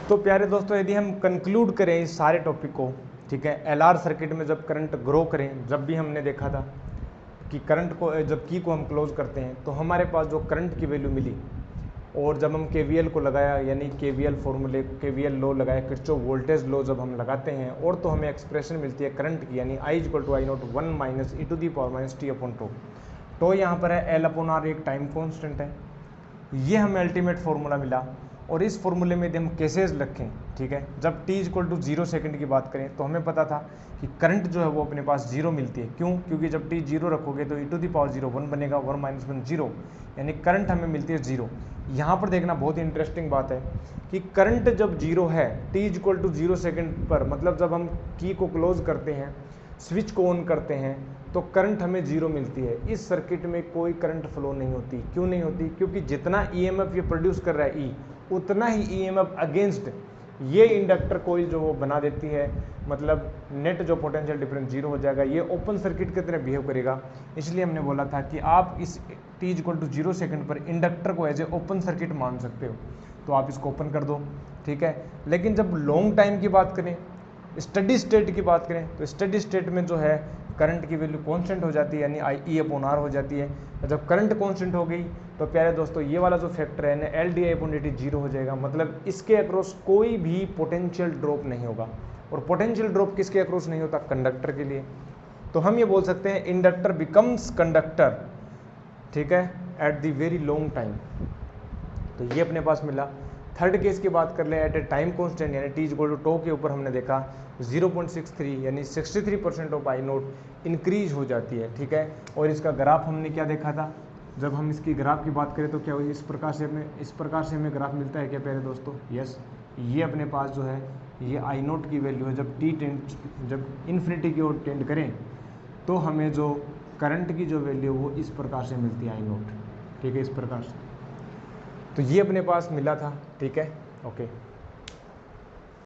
तो प्यारे दोस्तों, यदि हम कंक्लूड करें इस सारे टॉपिक को, ठीक है, एलआर सर्किट में जब करंट ग्रो करें, जब भी हमने देखा था कि करंट को जब की को हम क्लोज करते हैं तो हमारे पास जो करंट की वैल्यू मिली, और जब हम केवीएल को लगाया यानी केवीएल फॉर्मूले केवीएल लॉ लगाया, किरचॉफ वोल्टेज लॉ जब हम लगाते हैं, और तो हमें एक्सप्रेशन मिलती है करंट की, यानी I = I नॉट 1 - e⁻t/τ। तो यहाँ पर है L/R, एक टाइम कॉन्स्टेंट है। ये हमें अल्टीमेट फार्मूला मिला, और इस फार्मूले में यदि हम केसेस रखें, ठीक है, जब t = 0 सेकंड की बात करें तो हमें पता था कि करंट जो है वो अपने पास 0 मिलती है। क्यों? क्योंकि जब t 0 रखोगे तो e⁻0 1 बनेगा, 1 - 1 0, यानी करंट हमें मिलती है 0। यहाँ पर देखना बहुत ही इंटरेस्टिंग बात है कि करंट जब 0 है t = 0 सेकंड पर, मतलब जब हम की को क्लोज करते हैं, स्विच को ऑन करते हैं, तो करंट हमें 0 मिलती है। इस सर्किट में कोई करंट फ्लो नहीं होती। क्यों नहीं होती? क्योंकि जितना ईएमएफ ये प्रोड्यूस कर रहा है E, उतना ही ईएमएफ अगेंस्ट ये इंडक्टर कोईल जो वो बना देती है, मतलब नेट जो पोटेंशियल डिफरेंस 0 हो जाएगा। ये ओपन सर्किट की तरह बिहेव करेगा। इसलिए हमने बोला था कि आप इस t = 0 सेकंड पर इंडक्टर को एज ए ओपन सर्किट मान सकते हो, तो आप इसको ओपन कर दो, ठीक है। लेकिन जब लॉन्ग टाइम की बात करें, स्टडी स्टेट की बात करें, तो स्टडी स्टेट में जो है करंट की वैल्यू कांस्टेंट हो जाती है, यानी E/R हो जाती है। जब करंट कांस्टेंट हो गई तो प्यारे दोस्तों ये वाला जो फैक्टर है ना LdI/dt 0 हो जाएगा, मतलब इसके अक्रॉस कोई भी पोटेंशियल ड्रॉप नहीं होगा। और पोटेंशियल ड्रॉप किसके अक्रॉस नहीं होता? कंडक्टर के लिए। तो हम ये बोल सकते हैं इंडक्टर बिकम्स कंडक्टर, ठीक है, at the very long time. तो ये अपने पास मिला। थर्ड केस की बात कर ले, एट ए टाइम कांस्टेंट यानी t = τ के ऊपर हमने देखा 0.63 यानी 63% ऑफ I0 इंक्रीज हो जाती है, ठीक है। और इसका ग्राफ हमने क्या देखा था? जब हम इसकी ग्राफ की बात करें तो क्या हुई, इस प्रकार से हमें ग्राफ मिलता है क्या प्यारे दोस्तों? यस, ये अपने पास जो है ये I0 की वैल्यू है। जब इन्फिनिटी की ओर टेंड करें तो हमें जो करंट की जो वैल्यू वो इस प्रकार से मिलती है I0, ठीक है, इस प्रकार से। तो ये अपने पास मिला था, ठीक है, ओके।